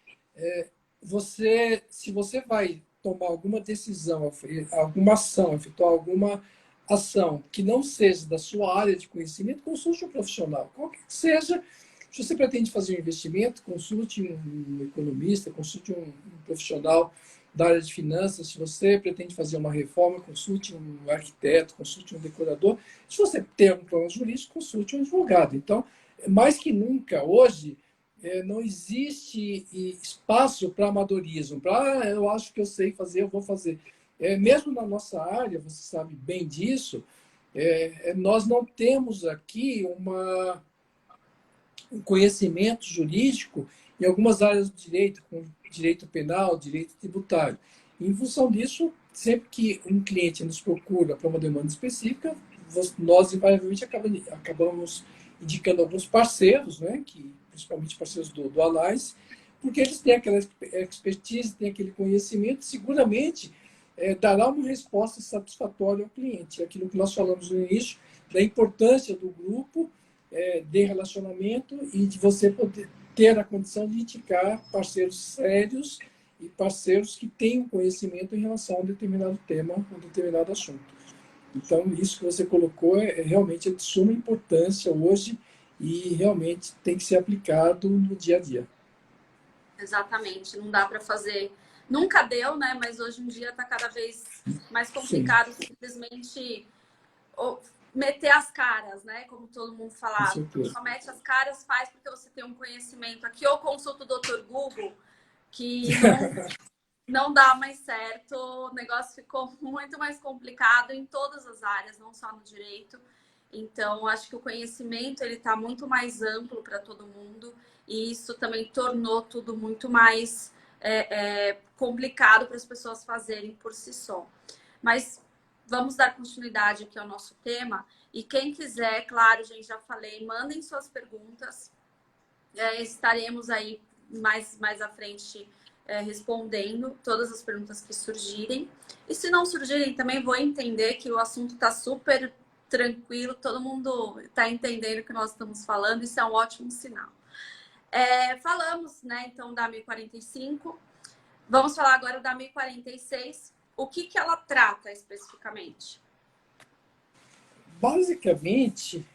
se você vai tomar alguma decisão, alguma ação, efetuar alguma ação que não seja da sua área de conhecimento, consulte um profissional, qualquer que seja. Se você pretende fazer um investimento, consulte um economista, consulte um profissional da área de finanças. Se você pretende fazer uma reforma, consulte um arquiteto, consulte um decorador. Se você tem algum problema jurídico, consulte um advogado. Então, mais que nunca, hoje, não existe espaço para amadorismo, para eu acho que eu sei fazer, eu vou fazer. Mesmo na nossa área, você sabe bem disso, nós não temos aqui um conhecimento jurídico em algumas áreas do direito, como direito penal, direito tributário. Em função disso, sempre que um cliente nos procura para uma demanda específica, nós, invariavelmente, acabamos indicando alguns parceiros, né, principalmente parceiros do Alliance, porque eles têm aquela expertise, têm aquele conhecimento, seguramente dará uma resposta satisfatória ao cliente. Aquilo que nós falamos no início, da importância do grupo, de relacionamento e de você poder ter a condição de indicar parceiros sérios e parceiros que tenham conhecimento em relação a um determinado tema, um determinado assunto. Então, isso que você colocou realmente de suma importância hoje e realmente tem que ser aplicado no dia a dia. Exatamente, não dá para fazer. Nunca deu, né? Mas hoje em dia está cada vez mais Sim, complicado simplesmente meter as caras, né? Como todo mundo com falava. certeza. Só mete as caras, faz porque você tem um conhecimento. Aqui eu consulto o Dr. Google, que não dá mais certo. O negócio ficou muito mais complicado em todas as áreas, não só no direito. Então, acho que o conhecimento ele está muito mais amplo para todo mundo e isso também tornou tudo muito mais complicado para as pessoas fazerem por si só. Mas vamos dar continuidade aqui ao nosso tema. E quem quiser, claro, gente, já falei, mandem suas perguntas. Estaremos aí mais à frente respondendo todas as perguntas que surgirem. E se não surgirem, também vou entender que o assunto está super tranquilo, todo mundo está entendendo o que nós estamos falando, isso é um ótimo sinal. Falamos, né, então, da 1045. Vamos falar agora da 1046. O que ela trata especificamente? Basicamente,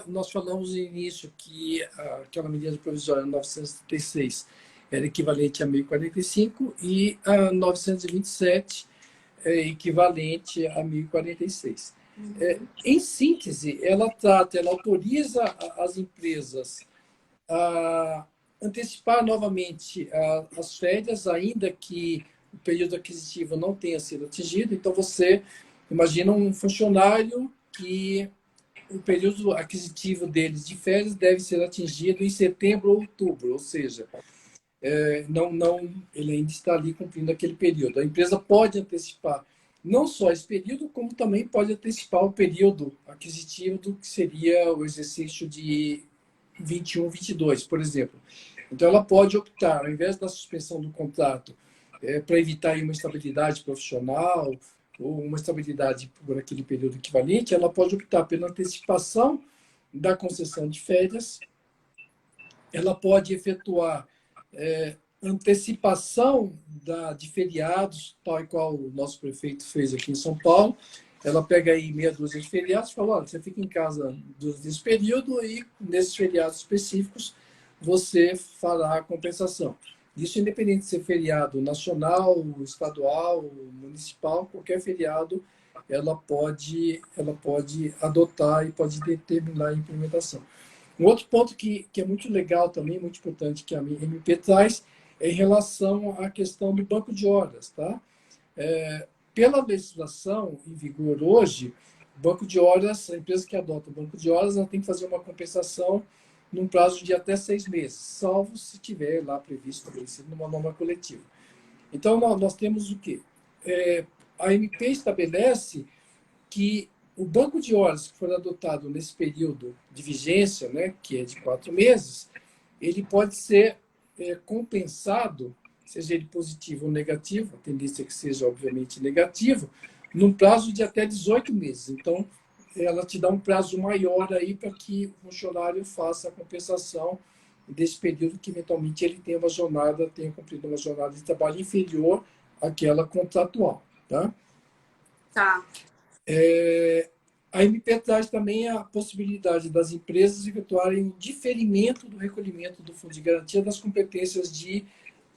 nós falamos no início que aquela medida provisória 936 era equivalente a 1045 e a 927 é equivalente a 1046. Em síntese, ela autoriza as empresas a antecipar novamente as férias, ainda que o período aquisitivo não tenha sido atingido. Então, você imagina um funcionário que o período aquisitivo deles de férias deve ser atingido em setembro ou outubro, ou seja, ele ainda está ali cumprindo aquele período. A empresa pode antecipar não só esse período, como também pode antecipar o período aquisitivo do que seria o exercício de 21, 22, por exemplo. Então, ela pode optar, ao invés da suspensão do contrato, para evitar aí uma estabilidade profissional ou uma estabilidade por aquele período equivalente, ela pode optar pela antecipação da concessão de férias, ela pode efetuar antecipação de feriados, tal e qual o nosso prefeito fez aqui em São Paulo. Ela pega aí meia dúzia de feriados e fala, olha, você fica em casa nesse período e nesses feriados específicos você fará a compensação. Isso independente de ser feriado nacional, estadual, municipal, qualquer feriado ela pode adotar e pode determinar a implementação. Um outro ponto que é muito legal também, muito importante, que a MP traz, é em relação à questão do banco de horas. Tá? Pela legislação em vigor hoje, banco de horas, a empresa que adota o banco de horas, ela tem que fazer uma compensação num prazo de até 6 meses, salvo se tiver lá previsto, estabelecido numa norma coletiva. Então, nós temos o quê? A MP estabelece que o banco de horas que for adotado nesse período de vigência, né, que é de 4 meses, ele pode ser compensado, seja ele positivo ou negativo, a tendência é que seja, obviamente, negativo, num prazo de até 18 meses. Então, ela te dá um prazo maior aí para que o funcionário faça a compensação desse período que, eventualmente, ele tenha cumprido uma jornada de trabalho inferior àquela contratual. Tá? Tá. A MP traz também a possibilidade das empresas efetuarem o diferimento do recolhimento do Fundo de Garantia das competências de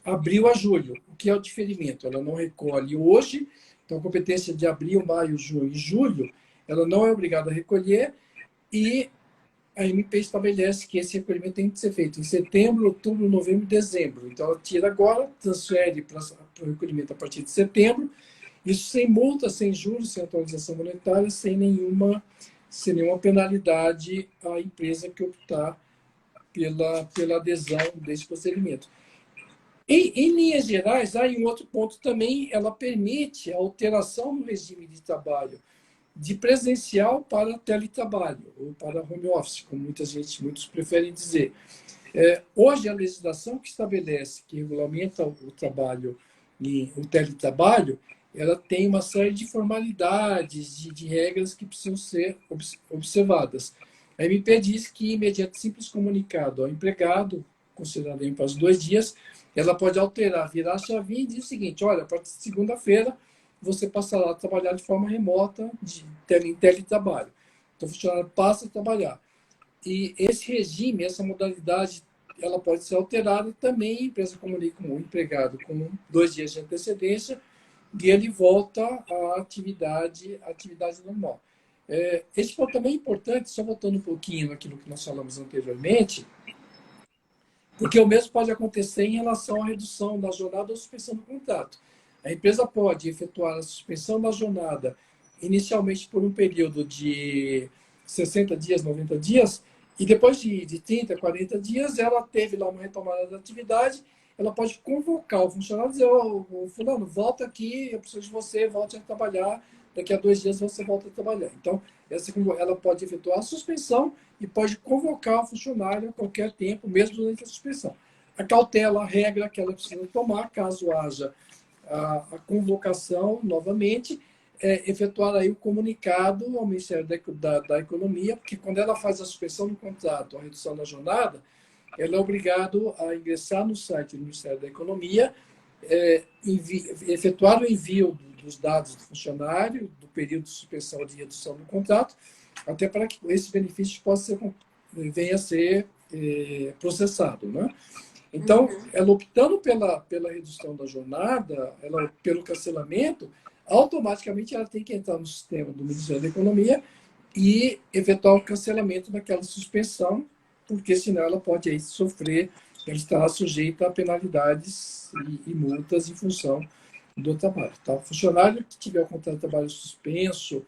abril a julho. O que é o diferimento? Ela não recolhe hoje, então a competência de abril, maio, junho e julho, ela não é obrigada a recolher e a MP estabelece que esse recolhimento tem que ser feito em setembro, outubro, novembro e dezembro. Então ela tira agora, transfere para o recolhimento a partir de setembro, isso sem multa, sem juros, sem atualização monetária, sem nenhuma penalidade à empresa que optar pela adesão desse procedimento. Em linhas gerais, há um outro ponto também, ela permite a alteração no regime de trabalho de presencial para teletrabalho, ou para home office, como muitos preferem dizer. Hoje, a legislação que estabelece, que regulamenta o trabalho e o teletrabalho, ela tem uma série de formalidades, de regras que precisam ser observadas. A MP diz que, mediante simples comunicado ao empregado, considerado em prazo de 2 dias, ela pode alterar, virar a chavinha e dizer o seguinte, olha, a partir de segunda-feira você passará a trabalhar de forma remota, em teletrabalho. Então, o funcionário passa a trabalhar. E esse regime, essa modalidade, ela pode ser alterada também, a empresa comunica com o empregado com 2 dias de antecedência e ele volta à atividade normal. Esse ponto também é importante, só voltando um pouquinho naquilo que nós falamos anteriormente, porque o mesmo pode acontecer em relação à redução da jornada ou suspensão do contrato. A empresa pode efetuar a suspensão da jornada inicialmente por um período de 60 dias, 90 dias, e depois de 30, 40 dias, ela teve lá uma retomada da atividade, ela pode convocar o funcionário e dizer, fulano, volta aqui, eu preciso de você, volte a trabalhar daqui a 2 dias você volta a trabalhar. Então, ela pode efetuar a suspensão e pode convocar o funcionário a qualquer tempo, mesmo durante a suspensão. A cautela, a regra que ela precisa tomar, caso haja a convocação novamente, efetuar aí o comunicado ao Ministério da Economia, porque quando ela faz a suspensão do contrato, a redução da jornada, ela é obrigada a ingressar no site do Ministério da Economia, efetuar o envio dos dados do funcionário, do período de suspensão ou de redução do contrato, até para que esse benefício venha a ser processado, né? Então, ela optando pela redução da jornada, pelo cancelamento, automaticamente ela tem que entrar no sistema do Ministério da Economia e efetuar o cancelamento daquela suspensão, porque senão ela pode aí ela estará sujeita a penalidades e multas em função do trabalho. Tá? O funcionário que tiver o contrato de trabalho suspenso,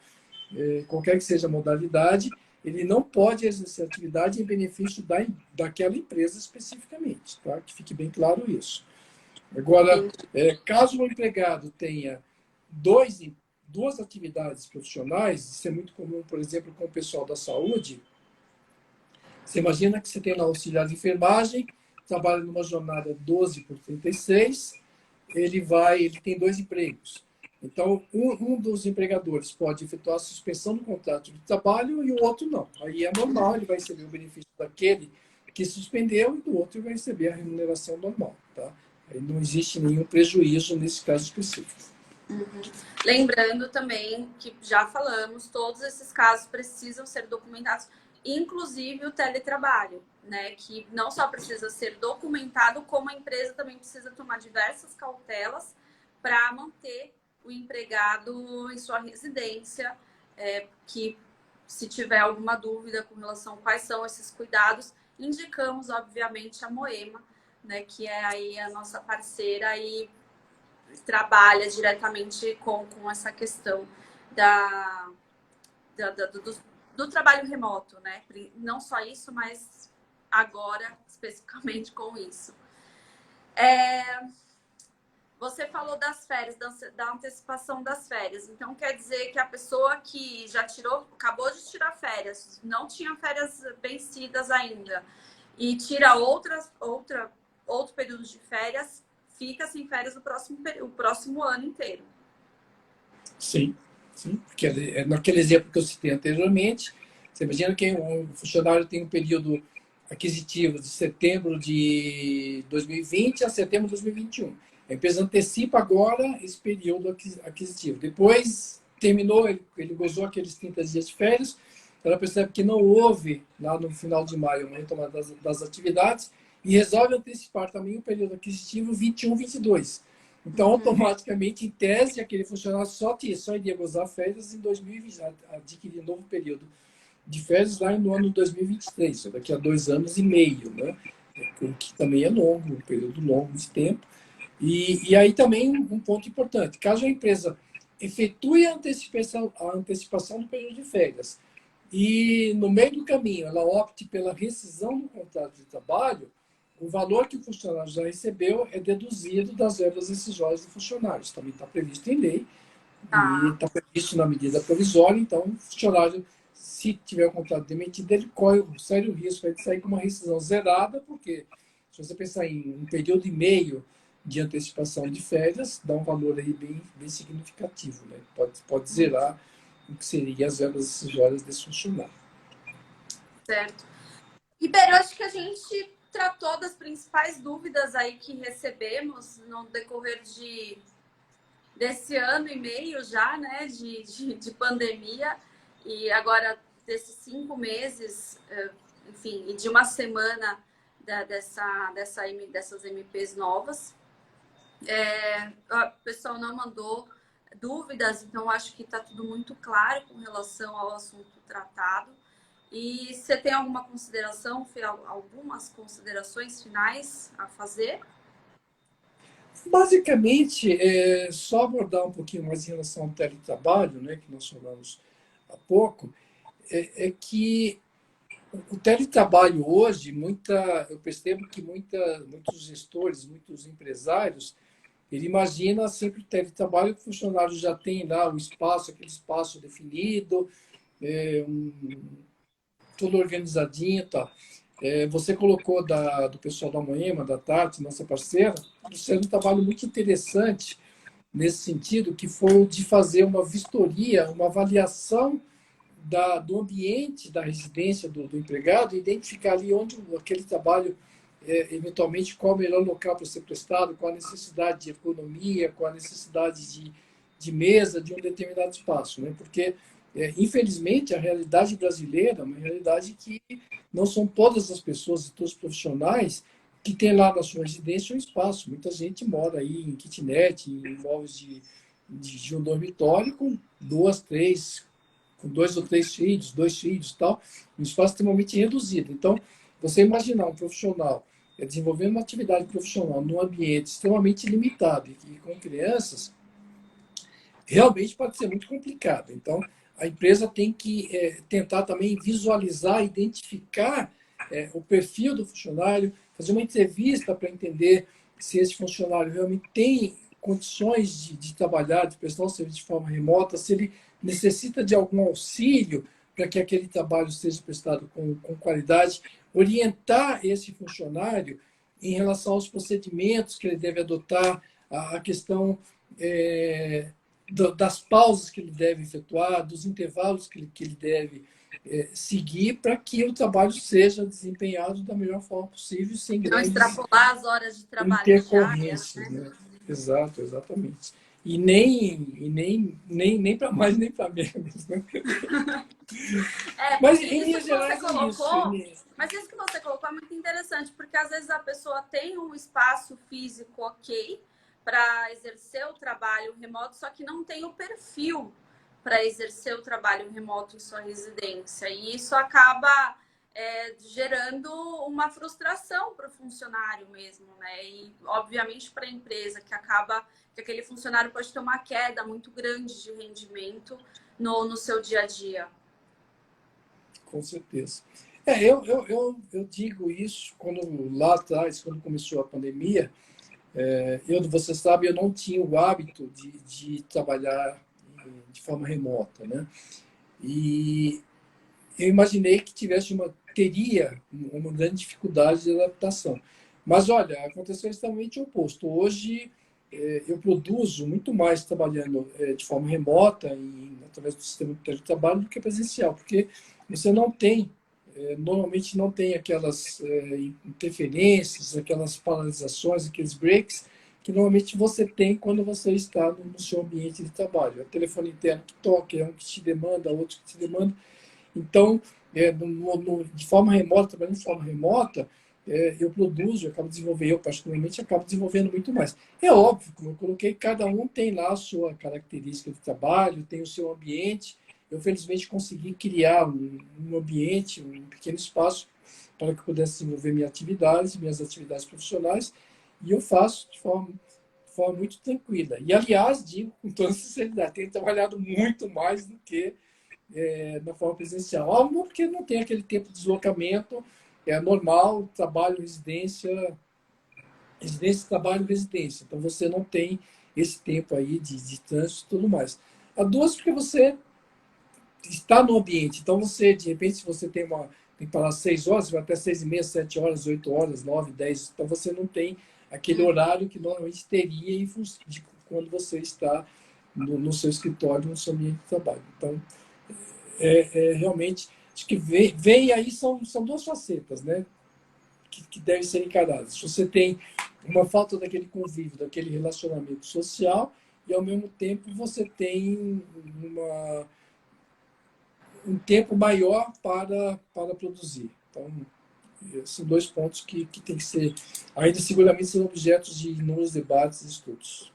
qualquer que seja a modalidade, ele não pode exercer atividade em benefício daquela empresa especificamente, tá? Que fique bem claro isso. Agora, caso o empregado tenha duas atividades profissionais, isso é muito comum, por exemplo, com o pessoal da saúde. Você imagina que você tem lá auxiliar de enfermagem, trabalha numa jornada 12 por 36, ele tem 2 empregos. Então, um dos empregadores pode efetuar a suspensão do contrato de trabalho e o outro não. Aí é normal, ele vai receber o benefício daquele que suspendeu e do outro vai receber a remuneração normal. Tá? Aí não existe nenhum prejuízo nesse caso específico. Lembrando também que já falamos, todos esses casos precisam ser documentados, inclusive o teletrabalho, né? Que não só precisa ser documentado, como a empresa também precisa tomar diversas cautelas para manter o empregado em sua residência, que se tiver alguma dúvida com relação a quais são esses cuidados, indicamos, obviamente, a Moema, né, que é aí a nossa parceira e trabalha diretamente com essa questão do trabalho remoto, né? Não só isso, mas agora, especificamente com isso. Você falou das férias, da antecipação das férias. Então, quer dizer que a pessoa que já acabou de tirar férias, não tinha férias vencidas ainda, e tira outro período de férias, fica sem férias o próximo ano inteiro. Sim, porque naquele exemplo que eu citei anteriormente, você imagina que um funcionário tem um período aquisitivo de setembro de 2020 a setembro de 2021. A empresa antecipa agora esse período aquisitivo. Depois, terminou, ele gozou aqueles 30 dias de férias, ela percebe que não houve, lá no final de maio, uma retomada das atividades, e resolve antecipar também o período aquisitivo 21-22. Então, automaticamente, em tese, aquele funcionário só iria gozar férias em 2020, adquirir um novo período de férias lá no ano 2023, daqui a 2 anos e meio, né? O que também é longo, um período longo de tempo. E aí também um ponto importante, caso a empresa efetue a antecipação do período de férias e no meio do caminho ela opte pela rescisão do contrato de trabalho, o valor que o funcionário já recebeu é deduzido das verbas rescisórias do funcionário. Isso também está previsto em lei e está previsto na medida provisória. Então, o funcionário, se tiver o contrato demitido, ele corre o sério risco de sair com uma rescisão zerada, porque se você pensar em um período e meio de antecipação de férias, dá um valor aí bem significativo, né? Pode zerar o que seria as verbas rescisórias desse funcionário. Certo. Ribeiro, acho que a gente tratou das principais dúvidas aí que recebemos no decorrer desse ano e meio já, né, de pandemia, e agora desses 5 meses, enfim, e de uma semana dessas MPs novas. O pessoal não mandou dúvidas, então acho que está tudo muito claro com relação ao assunto tratado. E você tem alguma consideração, algumas considerações finais a fazer? Basicamente, só abordar um pouquinho mais em relação ao teletrabalho, né, que nós falamos há pouco, que o teletrabalho hoje, eu percebo que muitos gestores, muitos empresários Ele imagina sempre teve trabalho que o funcionário já tem lá o espaço, aquele espaço definido, tudo organizadinho e tal. Você colocou do pessoal da Moema, da Tati, nossa parceira, isso é um trabalho muito interessante nesse sentido, que foi o de fazer uma vistoria, uma avaliação do ambiente da residência do empregado, identificar ali onde aquele trabalho, eventualmente, qual é o melhor local para ser prestado, qual a necessidade de economia, qual a necessidade de mesa de um determinado espaço. Né? Porque, infelizmente, a realidade brasileira é uma realidade que não são todas as pessoas e todos os profissionais que têm lá na sua residência um espaço. Muita gente mora aí em kitnet, em imóveis de um dormitório com duas, três, com 2 ou 3 filhos, 2 filhos e tal, um espaço extremamente reduzido. Então, você imaginar um profissional desenvolvendo uma atividade profissional num ambiente extremamente limitado e com crianças, realmente pode ser muito complicado. Então, a empresa tem que tentar também visualizar, identificar o perfil do funcionário, fazer uma entrevista para entender se esse funcionário realmente tem condições de trabalhar, de prestar um serviço de forma remota, se ele necessita de algum auxílio para que aquele trabalho seja prestado com qualidade, orientar esse funcionário em relação aos procedimentos que ele deve adotar, a questão das pausas que ele deve efetuar, dos intervalos que ele deve seguir para que o trabalho seja desempenhado da melhor forma possível, sem Não grandes extrapolar as horas de trabalho diárias, intercorrências. né? Né? Exato, exatamente. Nem para mais nem para menos. Né? Mas, em Isso linhas que você gerais, é isso. colocou, mas isso que você colocou é muito interessante, porque às vezes a pessoa tem um espaço físico ok para exercer o trabalho remoto, só que não tem o perfil para exercer o trabalho remoto em sua residência. E isso acaba gerando uma frustração para o funcionário mesmo, né? E, obviamente, para a empresa, que aquele funcionário pode ter uma queda muito grande de rendimento no seu dia a dia. Com certeza. Eu digo isso quando lá atrás, quando começou a pandemia, você sabe, eu não tinha o hábito de trabalhar de forma remota, né? E eu imaginei que teria uma grande dificuldade de adaptação. Mas, olha, aconteceu exatamente o oposto. Hoje, eu produzo muito mais trabalhando de forma remota, através do sistema de teletrabalho, do que presencial, porque você não tem, normalmente não tem aquelas interferências, aquelas paralisações, aqueles breaks, que normalmente você tem quando você está no seu ambiente de trabalho. É o telefone interno que toca, é um que te demanda, outro que te demanda. Então, de forma remota, trabalhando de forma remota, eu produzo, eu acabo desenvolvendo, eu particularmente acabo desenvolvendo muito mais. É óbvio, como eu coloquei, cada um tem lá a sua característica de trabalho, tem o seu ambiente. Eu, felizmente, consegui criar um ambiente, um pequeno espaço para que eu pudesse desenvolver minhas atividades profissionais, e eu faço de forma muito tranquila. E, aliás, digo com toda sinceridade, tenho trabalhado muito mais do que na forma presencial. Não porque não tem aquele tempo de deslocamento, é normal, trabalho, residência, trabalho, residência. Então, você não tem esse tempo aí de trânsito e tudo mais. A duas, porque você está no ambiente. Então, de repente, se você tem que parar 6 horas, você vai até 6h30, 7 horas, 8 horas, 9, 10. Então, você não tem aquele horário que normalmente teria de quando você está no seu escritório, no seu ambiente de trabalho. Então, realmente, acho que vem aí, são 2 facetas, né? Que devem ser encaradas. Você tem uma falta daquele convívio, daquele relacionamento social, e, ao mesmo tempo, você tem um tempo maior para produzir. Então, são 2 pontos que tem que ser, ainda seguramente, serão objetos de inúmeros debates e estudos.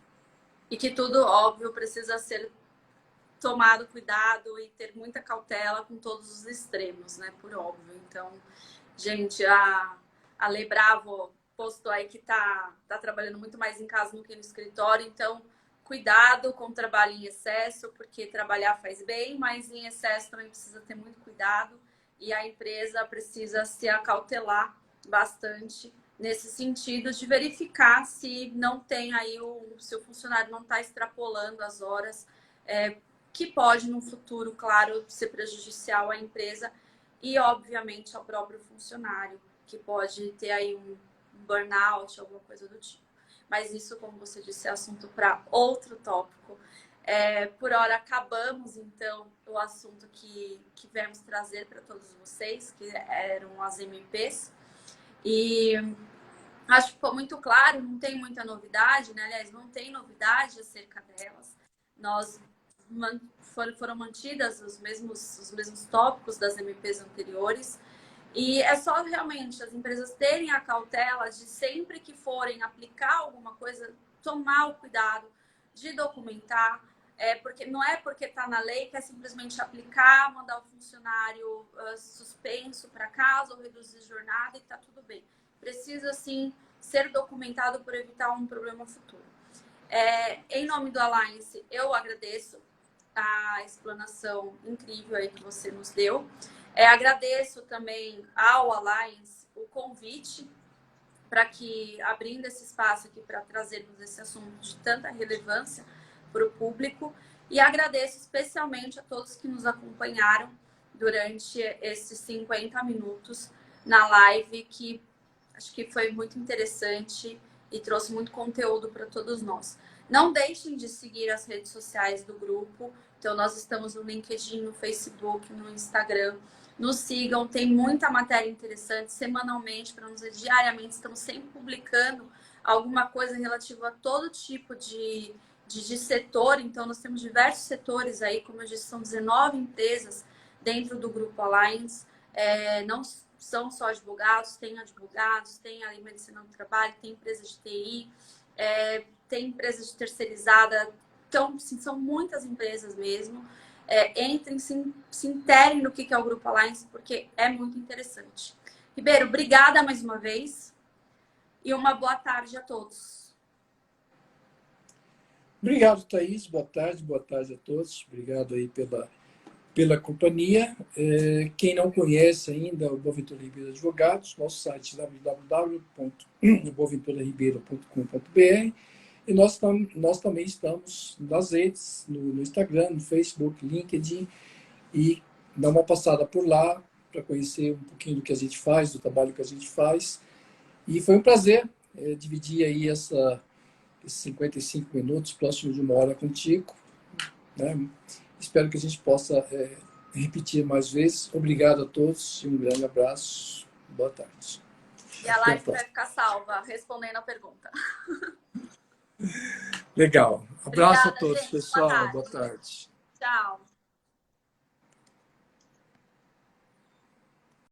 E que tudo, óbvio, precisa ser tomado cuidado e ter muita cautela com todos os extremos, né? Por óbvio. Então, gente, a Lê Bravo postou aí que tá trabalhando muito mais em casa do que no escritório, então cuidado com o trabalho em excesso, porque trabalhar faz bem, mas em excesso também precisa ter muito cuidado e a empresa precisa se acautelar bastante nesse sentido de verificar se não tem aí se o funcionário não está extrapolando as horas, que pode no futuro, claro, ser prejudicial à empresa e, obviamente, ao próprio funcionário, que pode ter aí um burnout, alguma coisa do tipo. Mas isso, como você disse, é assunto para outro tópico. Por hora, acabamos, então, o assunto que viemos trazer para todos vocês, que eram as MPs. E acho que ficou muito claro, não tem muita novidade, né? Aliás, não tem novidade acerca delas. Foram mantidas os mesmos tópicos das MPs anteriores. E é só realmente as empresas terem a cautela de sempre que forem aplicar alguma coisa, tomar o cuidado de documentar, porque não é porque está na lei que é simplesmente aplicar, mandar o funcionário suspenso para casa ou reduzir jornada e está tudo bem. Precisa, sim, ser documentado por evitar um problema futuro. Em nome do Alliance, eu agradeço a explanação incrível aí que você nos deu. Agradeço também ao Alliance o convite para que, abrindo esse espaço aqui para trazermos esse assunto de tanta relevância para o público, e agradeço especialmente a todos que nos acompanharam durante esses 50 minutos na live, que acho que foi muito interessante e trouxe muito conteúdo para todos nós. Não deixem de seguir as redes sociais do grupo. Então, nós estamos no LinkedIn, no Facebook, no Instagram. Nos sigam, tem muita matéria interessante semanalmente, para nos ver diariamente. Estamos sempre publicando alguma coisa relativa a todo tipo de setor. Então, nós temos diversos setores aí, como eu disse, são 19 empresas dentro do Grupo Alliance. Não são só advogados, tem ali medicina do trabalho, tem empresa de TI, tem empresa de terceirizada. Então, sim, são muitas empresas mesmo. Entrem, se interem no que é o Grupo Alliance, porque é muito interessante. Ribeiro, obrigada mais uma vez e uma boa tarde a todos. Obrigado, Thaís. Boa tarde a todos. Obrigado aí pela companhia. Quem não conhece ainda o Boaventura Ribeiro Advogados, nosso site www.boaventuraRibeiro.com.br, e nós também estamos nas redes, no Instagram, no Facebook, LinkedIn, e dá uma passada por lá para conhecer um pouquinho do que a gente faz, do trabalho que a gente faz. E foi um prazer dividir aí esses 55 minutos, próximo de uma hora contigo, né? Espero que a gente possa repetir mais vezes. Obrigado a todos e um grande abraço. Boa tarde. E a live vai ficar salva, respondendo a pergunta. Legal. Abraço a todos, gente. pessoal. Boa tarde. Tchau.